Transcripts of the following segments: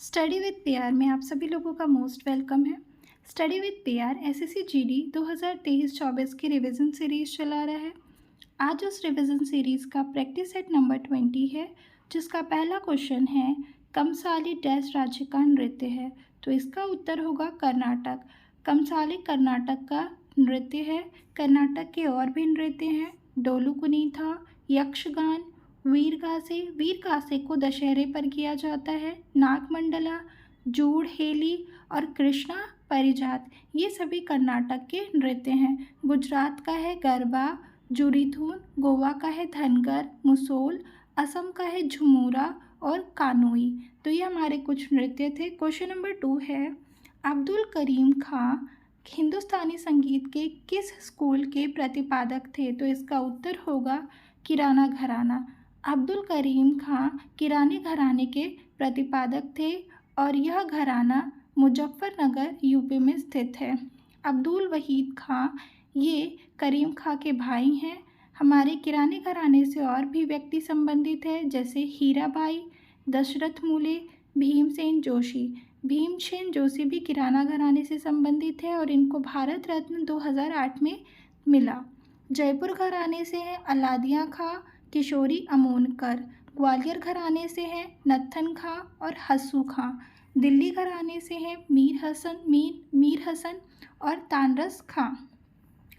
Study with PR में आप सभी लोगों का मोस्ट वेलकम है। Study with PR SSC GD 2023-24 की रिवीजन सीरीज चला रहा है। आज उस रिवीजन सीरीज का प्रैक्टिस सेट नंबर 20 है, जिसका पहला क्वेश्चन है कमसाली डैश राज्य का नृत्य है। तो इसका उत्तर होगा कर्नाटक। कमसाली कर्नाटक का नृत्य है। कर्नाटक के और भी नृत्य हैं डोलू कुनीथा, यक्षगान, वीर गासे को दशहरे पर किया जाता है, नागमंडला, जूड़ हेली और कृष्णा परिजात, ये सभी कर्नाटक के नृत्य हैं। गुजरात का है गरबा, जुरीथून, गोवा का है धनगर, मुसोल, असम का है झुमुरा और कानोई। तो ये हमारे कुछ नृत्य थे। क्वेश्चन नंबर 2 है अब्दुल करीम खां हिंदुस्तानी संगीत के किस स्कूल के प्रतिपादक थे। तो इसका उत्तर होगा किराना घराना। अब्दुल करीम खां किराने घराने के प्रतिपादक थे और यह घराना मुजफ्फरनगर यूपी में स्थित है। अब्दुल वहीद खां ये करीम खां के भाई हैं। हमारे किराने घराने से और भी व्यक्ति संबंधित है, जैसे हीराबाई, दशरथ मूले, भीमसेन जोशी। भीमसेन जोशी भी किराना घराने से संबंधित है और इनको भारत रत्न 2008 में मिला। जयपुर घराने से हैं अलादिया खां, किशोरी अमोनकर। ग्वालियर घराने से हैं नत्थन खां और हस्सू खां। दिल्ली घराने से हैं मीर हसन और तानरस खां।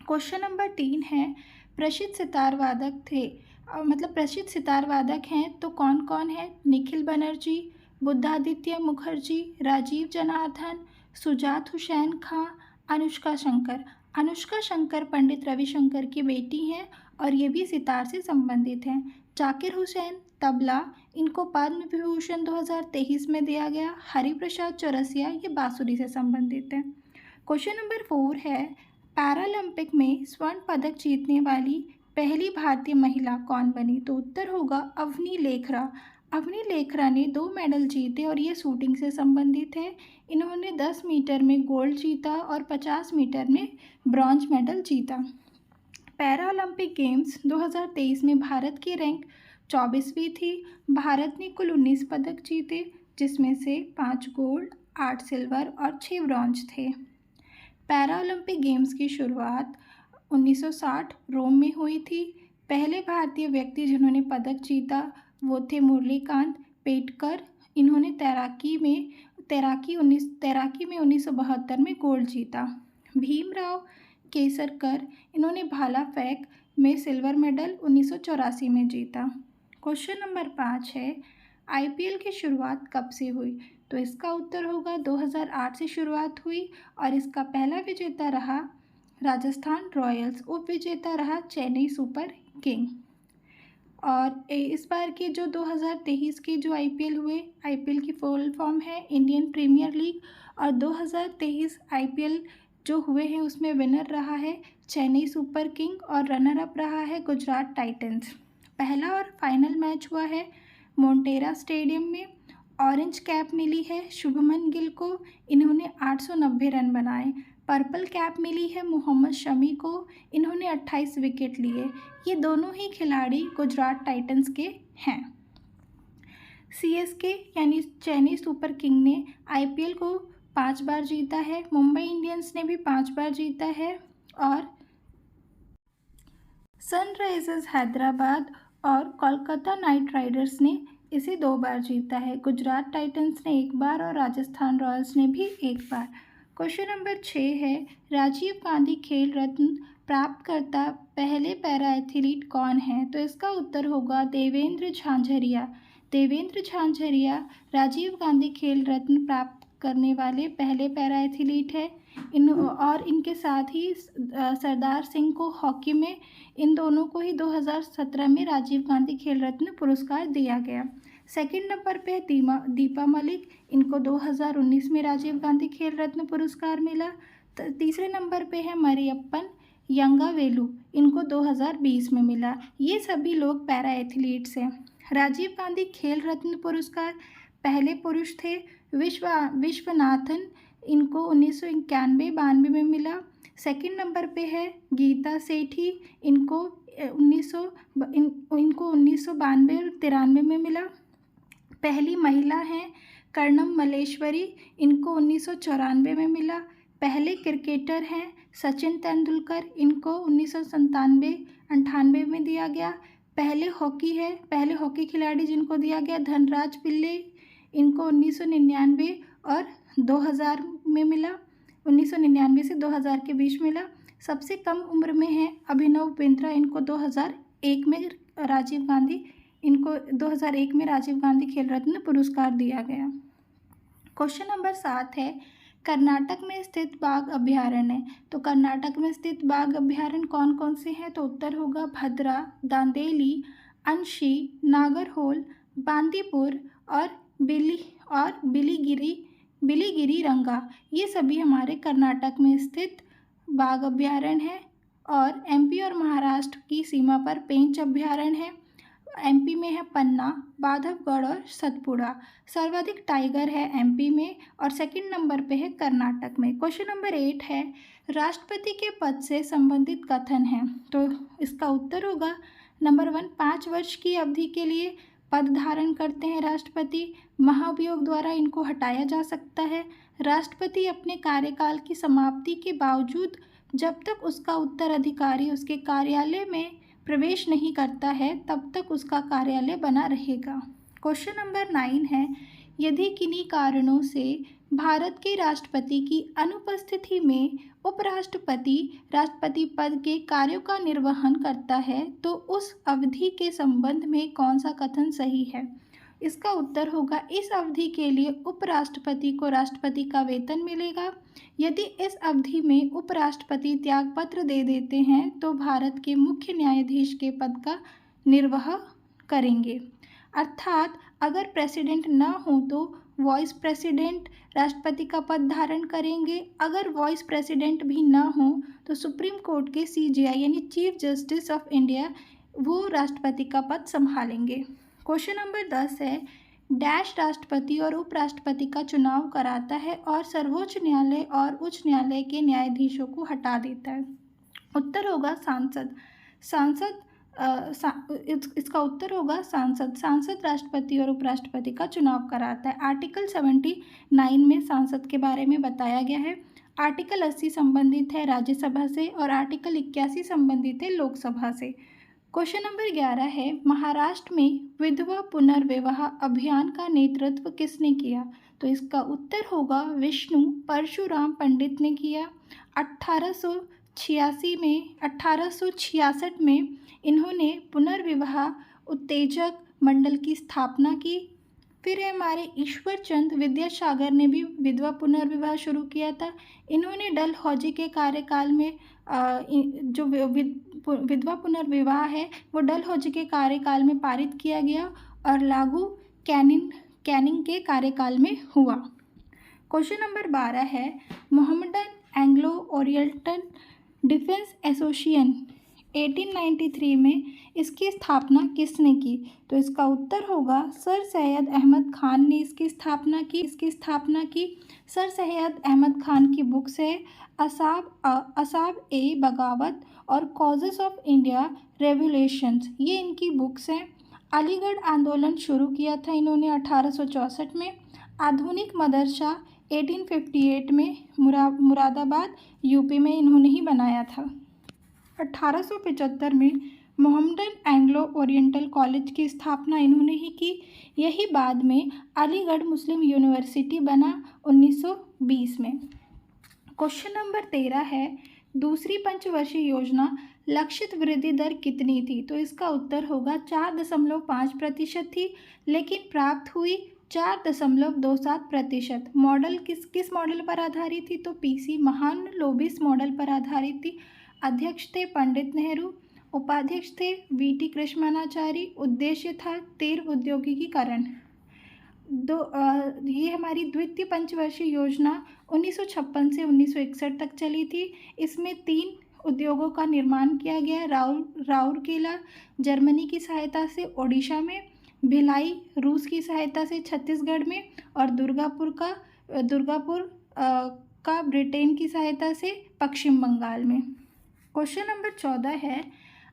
क्वेश्चन नंबर 3 है प्रसिद्ध सितार वादक थे, प्रसिद्ध सितार वादक हैं तो कौन कौन है। निखिल बनर्जी, बुद्धादित्य मुखर्जी, राजीव जनार्दन, सुजात हुसैन खां, अनुष्का शंकर। अनुष्का शंकर पंडित रविशंकर की बेटी हैं और ये भी सितार से संबंधित हैं। जाकिर हुसैन तबला, इनको पद्म विभूषण 2023 में दिया गया। हरिप्रसाद चौरसिया ये बांसुरी से संबंधित है। क्वेश्चन नंबर 4 है पैरालंपिक में स्वर्ण पदक जीतने वाली पहली भारतीय महिला कौन बनी। तो उत्तर होगा अवनी लेखरा। अवनी लेखरा ने 2 मेडल जीते और ये शूटिंग से संबंधित है। इन्होंने 10 मीटर में गोल्ड जीता और 50 मीटर में ब्रॉन्ज मेडल जीता। पैरालंपिक गेम्स 2023 में भारत की रैंक 24वीं थी। भारत ने कुल 19 पदक जीते, जिसमें से 5 गोल्ड, 8 सिल्वर और 6 ब्रॉन्ज थे। पैरालंपिक गेम्स की शुरुआत 1960 रोम में हुई थी। पहले भारतीय व्यक्ति जिन्होंने पदक जीता वो थे मुरलीकांत पेटकर। इन्होंने तैराकी में 1972 में गोल्ड जीता। भीमराव केसरकर, इन्होंने भाला फेंक में सिल्वर मेडल 1984 में जीता। क्वेश्चन नंबर 5 है आईपीएल की शुरुआत कब से हुई। तो इसका उत्तर होगा 2008 से शुरुआत हुई और इसका पहला विजेता रहा राजस्थान रॉयल्स, उप विजेता रहा चेन्नई सुपर किंग। और इस बार के जो 2023 के जो आईपीएल हुए, आईपीएल की फुल फॉर्म है इंडियन प्रीमियर लीग और 2023 आईपीएल जो हुए हैं उसमें विनर रहा है चेन्नई सुपर किंग और रनर अप रहा है गुजरात टाइटंस। पहला और फाइनल मैच हुआ है मोन्टेरा स्टेडियम में। ऑरेंज कैप मिली है शुभमन गिल को, इन्होंने 890 रन बनाए। पर्पल कैप मिली है मोहम्मद शमी को, इन्होंने 28 विकेट लिए। ये दोनों ही खिलाड़ी गुजरात टाइटंस के हैं। सीएसके यानी चेन्नई सुपर किंग ने आईपीएल को 5 बार जीता है। मुंबई इंडियंस ने भी 5 बार जीता है और सनराइजर्स हैदराबाद और कोलकाता नाइट राइडर्स ने इसे 2 बार जीता है। गुजरात टाइटंस ने 1 बार और राजस्थान रॉयल्स ने भी 1 बार। क्वेश्चन नंबर 6 है राजीव गांधी खेल रत्न प्राप्तकर्ता पहले पैरा एथलीट कौन है। तो इसका उत्तर होगा देवेंद्र झांझरिया। देवेंद्र झांझरिया राजीव गांधी खेल रत्न प्राप्त करने वाले पहले पैरा एथलीट है। और इनके साथ ही सरदार सिंह को हॉकी में, इन दोनों को ही 2017 में राजीव गांधी खेल रत्न पुरस्कार दिया गया। सेकंड नंबर पे दीपा मलिक, इनको 2019 में राजीव गांधी खेल रत्न पुरस्कार मिला। तीसरे नंबर पे है मरियप्पन यंगावेलु, इनको 2020 में मिला। ये सभी लोग पैरा एथलीट्स हैं। राजीव गांधी खेल रत्न पुरस्कार पहले पुरुष थे विश्वनाथन, इनको 1991-92 में मिला। सेकंड नंबर पे है गीता सेठी, इनको 1992 और 93 में मिला। पहली महिला हैं कर्णम मल्लेश्वरी, इनको 1994 में मिला। पहले क्रिकेटर हैं सचिन तेंदुलकर, इनको 1997-98 में दिया गया। पहले हॉकी खिलाड़ी जिनको दिया गया धनराज पिल्ले, इनको 1999 और 2000 में मिला। 1999 से 2000 के बीच मिला। सबसे कम उम्र में है अभिनव बिंद्रा, इनको 2001 में राजीव गांधी खेल रत्न पुरस्कार दिया गया। क्वेश्चन नंबर 7 है, कर्नाटक में स्थित बाघ अभ्यारण्य। तो कर्नाटक में स्थित बाघ अभ्यारण्य कौन कौन से हैं? तो उत्तर होगा भद्रा, दांदेली, अंशी, नागरहोल, बांदीपुर और बिलीगिरी रंगा। ये सभी हमारे कर्नाटक में स्थित बाघ अभ्यारण्य है। और एमपी और महाराष्ट्र की सीमा पर पेंच अभ्यारण्य है। एमपी में है पन्ना, बांधवगढ़ और सतपुड़ा। सर्वाधिक टाइगर है एमपी में और सेकंड नंबर पे है कर्नाटक में। क्वेश्चन नंबर 8 है, राष्ट्रपति के पद से संबंधित कथन है। तो इसका उत्तर होगा नंबर 1, 5 वर्ष की अवधि के लिए पद धारण करते हैं राष्ट्रपति। महाभियोग द्वारा इनको हटाया जा सकता है। राष्ट्रपति अपने कार्यकाल की समाप्ति के बावजूद जब तक उसका उत्तराधिकारी उसके कार्यालय में प्रवेश नहीं करता है तब तक उसका कार्यालय बना रहेगा। क्वेश्चन नंबर 9 है, यदि किन्हीं कारणों से भारत के राष्ट्रपति की अनुपस्थिति में उपराष्ट्रपति राष्ट्रपति पद के कार्यों का निर्वहन करता है तो उस अवधि के संबंध में कौन सा कथन सही है? इसका उत्तर होगा इस अवधि के लिए उपराष्ट्रपति को राष्ट्रपति का वेतन मिलेगा। यदि इस अवधि में उपराष्ट्रपति त्यागपत्र दे देते हैं तो भारत के मुख्य न्यायाधीश के पद का निर्वाह करेंगे। अर्थात अगर प्रेसिडेंट न हो तो वाइस प्रेसिडेंट राष्ट्रपति का पद धारण करेंगे। अगर वाइस प्रेसिडेंट भी न हो तो सुप्रीम कोर्ट के CJI यानी चीफ जस्टिस ऑफ इंडिया वो राष्ट्रपति का पद संभालेंगे। क्वेश्चन नंबर 10 है, डैश राष्ट्रपति और उपराष्ट्रपति का चुनाव कराता है और सर्वोच्च न्यायालय और उच्च न्यायालय के न्यायाधीशों को हटा देता है? उत्तर होगा इसका उत्तर होगा सांसद राष्ट्रपति और उपराष्ट्रपति का चुनाव कराता है। आर्टिकल 79 में सांसद के बारे में बताया गया है। आर्टिकल 80 संबंधित है राज्यसभा से और आर्टिकल 81 संबंधित है लोकसभा से। क्वेश्चन नंबर 11 है, महाराष्ट्र में विधवा पुनर्विवाह अभियान का नेतृत्व किसने किया? तो इसका उत्तर होगा विष्णु परशुराम पंडित ने किया। 1866 में इन्होंने पुनर्विवाह उत्तेजक मंडल की स्थापना की। फिर है हमारे ईश्वर चंद विद्यासागर ने भी विधवा पुनर्विवाह शुरू किया था। इन्होंने डलहौजी के कार्यकाल में जो विधवा पुनर्विवाह है वो डलहौजी के कार्यकाल में पारित किया गया और लागू कैनिंग के कार्यकाल में हुआ। क्वेश्चन नंबर 12 है, Mohammedan Anglo oriental defence association 1893 में इसकी स्थापना किसने की? तो इसका उत्तर होगा सर सैयद अहमद खान ने इसकी स्थापना की। सर सैयद अहमद खान की बुक्स है असाब ए बगावत और कॉजेस ऑफ इंडिया रेवोल्यूशंस, ये इनकी बुक्स हैं। अलीगढ़ आंदोलन शुरू किया था इन्होंने 1864 में। आधुनिक मदरसा 1858 में मुरादाबाद यूपी में इन्होंने ही बनाया था। 1875 में मोहम्मदन एंग्लो ओरिएंटल कॉलेज की स्थापना इन्होंने ही की। यही बाद में अलीगढ़ मुस्लिम यूनिवर्सिटी बना 1920 में। क्वेश्चन नंबर 13 है, दूसरी पंचवर्षीय योजना लक्षित वृद्धि दर कितनी थी? तो इसका उत्तर होगा 4.5% थी, लेकिन प्राप्त हुई 4.27%। मॉडल किस मॉडल पर आधारित थी? तो PC महालनोबिस मॉडल पर आधारित थी। अध्यक्ष थे पंडित नेहरू, उपाध्यक्ष थे VT कृष्णमाचारी। उद्देश्य था तीव्र औद्योगिकीकरण। ये हमारी द्वितीय पंचवर्षीय योजना 1956 से 1961 तक चली थी। इसमें 3 उद्योगों का निर्माण किया गया। राउरकेला जर्मनी की सहायता से ओडिशा में, भिलाई रूस की सहायता से छत्तीसगढ़ में और दुर्गापुर का ब्रिटेन की सहायता से पश्चिम बंगाल में। क्वेश्चन नंबर 14 है,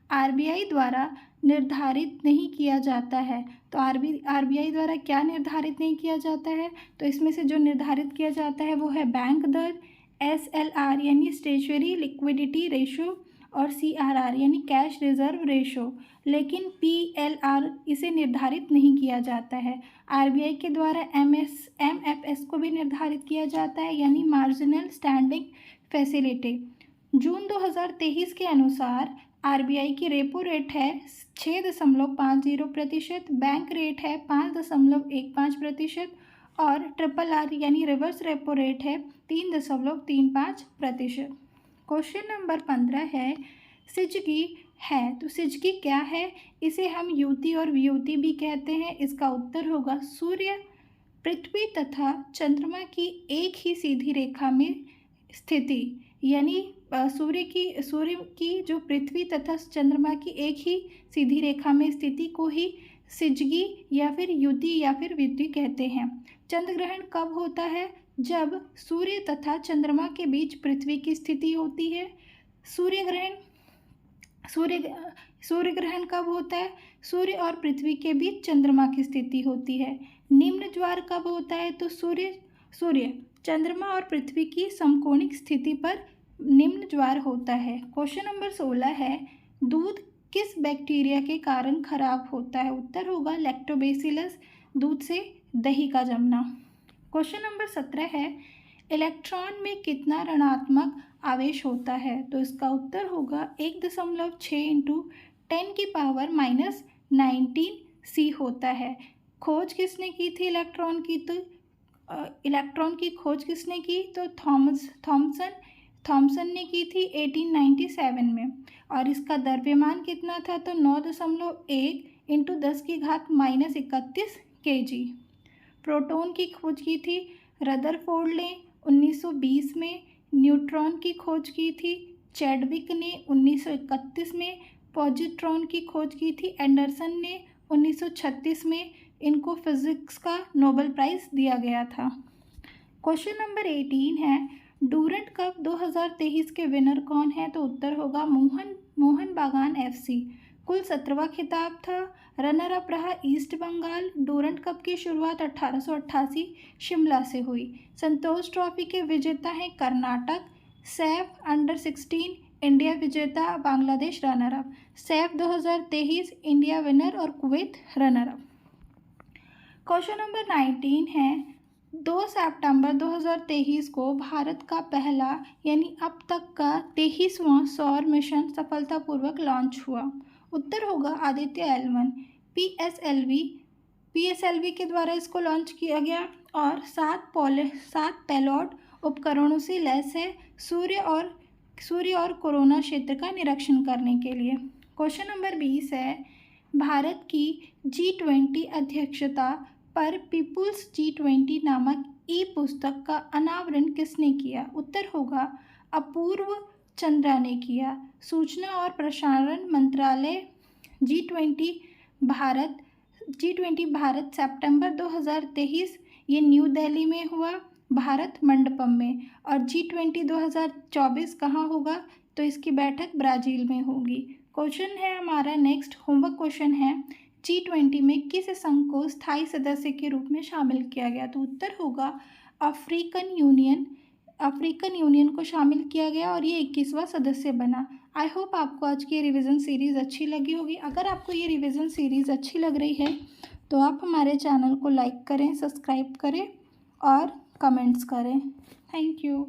आरबीआई द्वारा निर्धारित नहीं किया जाता है। तो आरबीआई द्वारा क्या निर्धारित नहीं किया जाता है? तो इसमें से जो निर्धारित किया जाता है वो है बैंक दर, एसएलआर यानी स्टेचुरी लिक्विडिटी रेशो, और सीआरआर यानी कैश रिजर्व रेशो। लेकिन पीएलआर इसे निर्धारित नहीं किया जाता है। आरबीआई के द्वारा एमएफएस को भी निर्धारित किया जाता है, यानी मार्जिनल स्टैंडिंग फैसिलिटी। जून 2023 के अनुसार आरबीआई की रेपो रेट है 6.50%, बैंक रेट है 5.15%, और ट्रिपल आर यानी रिवर्स रेपो रेट है 3.35%। क्वेश्चन नंबर 15 है सिजगी है। तो सिजगी क्या है? इसे हम युति और वियुति भी कहते हैं। इसका उत्तर होगा सूर्य, पृथ्वी तथा चंद्रमा की एक ही सीधी रेखा में स्थिति, यानी सूर्य की जो पृथ्वी तथा चंद्रमा की एक ही सीधी रेखा में स्थिति को ही सिजगी या फिर युति या फिर वियुति कहते हैं। चंद्र ग्रहण कब होता है? जब सूर्य तथा चंद्रमा के बीच पृथ्वी की स्थिति होती है। सूर्य ग्रहण कब होता है? सूर्य और पृथ्वी के बीच चंद्रमा की स्थिति होती है। निम्न ज्वार कब होता है? तो सूर्य चंद्रमा और पृथ्वी की समकोणिक स्थिति पर निम्न ज्वार होता है। क्वेश्चन नंबर 16 है दूध किस बैक्टीरिया के कारण खराब होता है? उत्तर होगा लैक्टोबैसिलस, दूध से दही का जमना। क्वेश्चन नंबर 17 है इलेक्ट्रॉन में कितना ऋणात्मक आवेश होता है? तो इसका उत्तर होगा 1.6 × 10⁻⁻19 C होता है। खोज किसने की थी इलेक्ट्रॉन की? तो इलेक्ट्रॉन की खोज किसने की? तो थॉमसन ने की थी 1897 में। और इसका द्रव्यमान कितना था? तो 9.1 × 10⁻31 kg। प्रोटॉन की खोज की थी रदरफोर्ड ने 1920 में। न्यूट्रॉन की खोज की थी चैडविक ने 1931 में। पॉजिट्रॉन की खोज की थी एंडरसन ने 1936 में। इनको फिजिक्स का नोबेल प्राइज़ दिया गया था। क्वेश्चन नंबर 18 है डूरंट कप 2023 के विनर कौन है? तो उत्तर होगा मोहन बागान FC। कुल 17वां खिताब था। रनर अप रहा ईस्ट बंगाल। डूरंट कप की शुरुआत 1888 शिमला से हुई। संतोष ट्रॉफी के विजेता हैं कर्नाटक। सैफ अंडर-16 इंडिया विजेता, Bangladesh runner up. SAFF 2023 India winner और Kuwait runner up. Question number 19 है 2 सितंबर 2023 को भारत का पहला यानी अब तक का 23वां सौर मिशन सफलतापूर्वक लॉन्च हुआ। उत्तर होगा आदित्य L1। पीएसएलवी के द्वारा इसको लॉन्च किया गया और 7 पेलोड उपकरणों से लैस है सूर्य और कोरोना क्षेत्र का निरीक्षण करने के लिए। क्वेश्चन नंबर 20 है भारत की G20 अध्यक्षता पर पीपुल्स G20 नामक ई पुस्तक का अनावरण किसने किया? उत्तर होगा अपूर्व चंद्रा ने किया। सूचना और प्रसारण मंत्रालय G20 भारत सितंबर 2023 ये न्यू दिल्ली में हुआ भारत मंडपम में। और G20 2024 कहाँ होगा? तो इसकी बैठक ब्राज़ील में होगी। क्वेश्चन है हमारा नेक्स्ट होमवर्क क्वेश्चन है G20 में किस संघ को स्थायी सदस्य के रूप में शामिल किया गया? तो उत्तर होगा अफ्रीकन यूनियन को शामिल किया गया और ये 21वां सदस्य बना। आई होप आपको आज की रिवीजन सीरीज़ अच्छी लगी होगी। अगर आपको ये रिवीजन सीरीज़ अच्छी लग रही है तो आप हमारे चैनल को लाइक करें, सब्सक्राइब करें और कमेंट्स करें। Thank you.